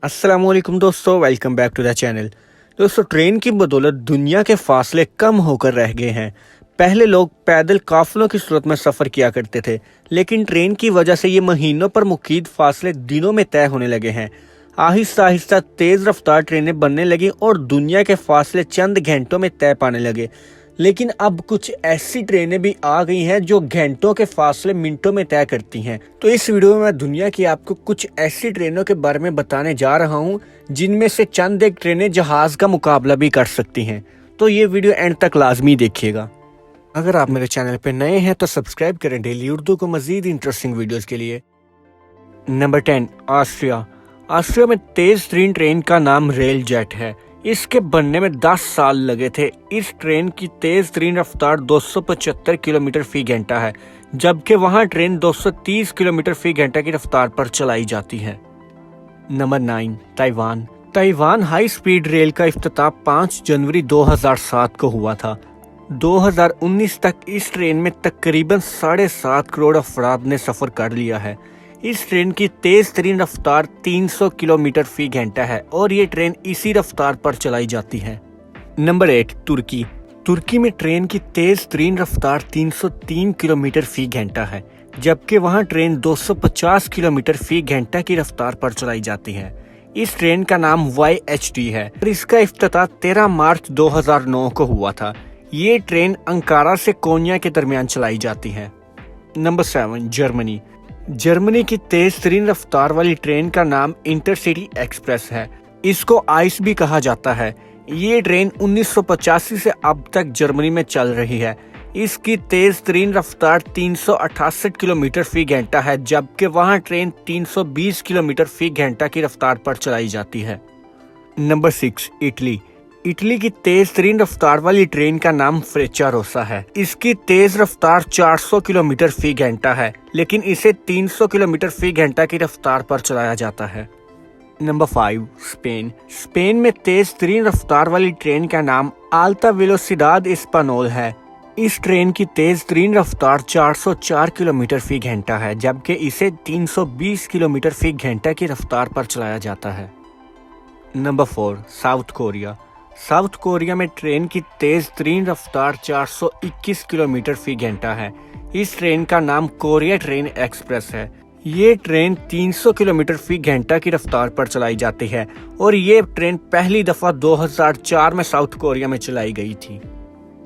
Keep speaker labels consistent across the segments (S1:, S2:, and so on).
S1: अस्सलाम वालेकुम दोस्तों, welcome back to the channel. दोस्तों, ट्रेन की बदौलत दुनिया के फासले कम होकर रह गए हैं। पहले लोग पैदल काफिलों की सूरत में सफ़र किया करते थे, लेकिन ट्रेन की वजह से ये महीनों पर मुकीद फासले दिनों में तय होने लगे हैं। आहिस्ता आहिस्ता तेज़ रफ्तार ट्रेनें बनने लगी और दुनिया के फासले चंद घंटों में तय पाने लगे। लेकिन अब कुछ ऐसी ट्रेनें भी आ गई हैं जो घंटों के फासले मिनटों में तय करती हैं। तो इस वीडियो में मैं दुनिया की आपको कुछ ऐसी ट्रेनों के बारे में बताने जा रहा हूं जिनमें से चंद एक ट्रेनें जहाज का मुकाबला भी कर सकती हैं। तो ये वीडियो एंड तक लाजमी देखिएगा। अगर आप मेरे चैनल पे नए हैं तो सब्सक्राइब करें डेली उर्दू को मजीद इंटरेस्टिंग वीडियोस के लिए। Number 10, Austria. ऑस्ट्रिया में तेज तरीन ट्रेन का नाम रेल जेट है। इसके बनने में 10 साल लगे थे। इस ट्रेन की तेज तरीन रफ्तार 275 किलोमीटर फी घंटा है, जबकि वहां ट्रेन 230 किलोमीटर फी घंटा की रफ्तार पर चलाई जाती है। Number 9, Taiwan. Taiwan high speed rail का इफ्तिताह 5 जनवरी 2007 को हुआ था। 2019 तक इस ट्रेन में तकरीबन 7.5 करोड़ अफराद ने सफर कर लिया है। इस ट्रेन की तेज तरीन रफ्तार 300 किलोमीटर फी घंटा है और ये ट्रेन इसी रफ्तार पर चलाई जाती है। नंबर 8, तुर्की। तुर्की में ट्रेन की तेज तरीन रफ्तार 303 किलोमीटर फी घंटा है, जबकि वहां ट्रेन 250 किलोमीटर फी घंटा की रफ्तार पर चलाई जाती है। इस ट्रेन का नाम YHT है और इसका इफ्तिताह 13 मार्च 2009 को हुआ था। ये ट्रेन अंकारा से कोन्या के दरमियान चलाई जाती है। Number 7, Germany. जर्मनी की तेज तरीन रफ्तार वाली ट्रेन का नाम इंटरसिटी एक्सप्रेस है। इसको आइस भी कहा जाता है। ये ट्रेन 1985 से अब तक जर्मनी में चल रही है। इसकी तेज तरीन रफ्तार 368 किलोमीटर फी घंटा है, जबकि वहां ट्रेन 320 किलोमीटर फी घंटा की रफ्तार पर चलाई जाती है। Number 6, Italy. इटली की तेज तरीन रफ्तार वाली ट्रेन का नाम फ्रेचारोसा है। इसकी तेज रफ्तार 400 किलोमीटर फी घंटा है, लेकिन इसे 300 किलोमीटर फी घंटा की रफ्तार पर चलाया जाता है। Number 5, Spain. स्पेन में तेज तरीन रफ्तार वाली ट्रेन का नाम आल्ता वेलोसिडाद एस्पानोल है। इस ट्रेन की तेज तरीन रफ्तार 404 किलोमीटर फी घंटा है, जबकि इसे 320 किलोमीटर फी घंटा की रफ्तार पर चलाया जाता है। Number 4, south Korea. South Korea में ट्रेन की तेज तरीन रफ्तार 421 किलोमीटर फी घंटा है। इस ट्रेन का नाम कोरिया ट्रेन एक्सप्रेस है। ये ट्रेन 300 किलोमीटर फी घंटा की रफ्तार पर चलाई जाती है और ये ट्रेन पहली दफा 2004 में साउथ कोरिया में चलाई गई थी।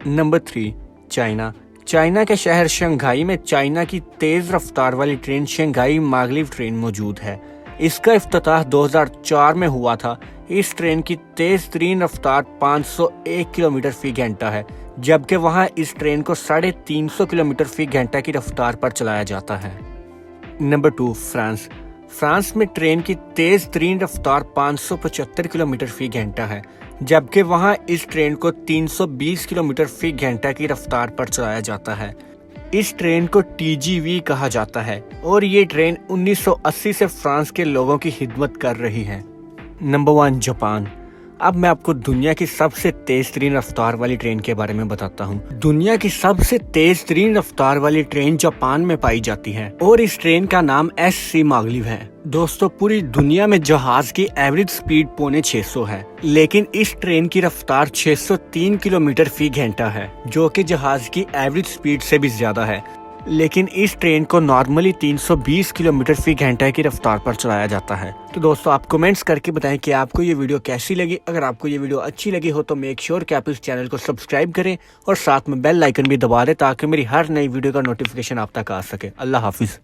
S1: Number 3, China. चाइना के शहर शंघाई में चाइना की तेज रफ्तार वाली ट्रेन शंघाई मागलिव ट्रेन मौजूद है। इसका इफ्तिताह 2004 में हुआ था। इस ट्रेन की तेज तरीन रफ्तार 501 किलोमीटर फी घंटा है, जबकि वहां इस ट्रेन को 350 किलोमीटर फी घंटा की रफ्तार पर चलाया जाता है। Number 2, France. फ्रांस में ट्रेन की तेज तरीन रफ्तार 575 किलोमीटर फी घंटा है, जबकि वहां इस ट्रेन को 320 किलोमीटर फी घंटा की रफ्तार पर चलाया जाता है। इस ट्रेन को TGV कहा जाता है और ये ट्रेन 1980 से फ्रांस के लोगों की खिदमत कर रही है। Number 1, Japan. अब मैं आपको दुनिया की सबसे तेज तरीन रफ्तार वाली ट्रेन के बारे में बताता हूँ। दुनिया की सबसे तेज तरीन रफ्तार वाली ट्रेन जापान में पाई जाती है और इस ट्रेन का नाम SC मागलिव है। दोस्तों, पूरी दुनिया में जहाज की एवरेज स्पीड 650 है, लेकिन इस ट्रेन की रफ्तार 603 किलोमीटर फी घंटा है, जो कि जहाज की एवरेज स्पीड से भी ज्यादा है। लेकिन इस ट्रेन को नॉर्मली 320 किलोमीटर फी घंटा की रफ्तार पर चलाया जाता है। तो दोस्तों, आप कमेंट्स करके बताएं कि आपको ये वीडियो कैसी लगी। अगर आपको ये वीडियो अच्छी लगी हो तो मेक श्योर कि आप इस चैनल को सब्सक्राइब करें और साथ में बेल आइकन भी दबा दें ताकि मेरी हर नई वीडियो का नोटिफिकेशन आप तक आ सके। अल्लाह हाफिज।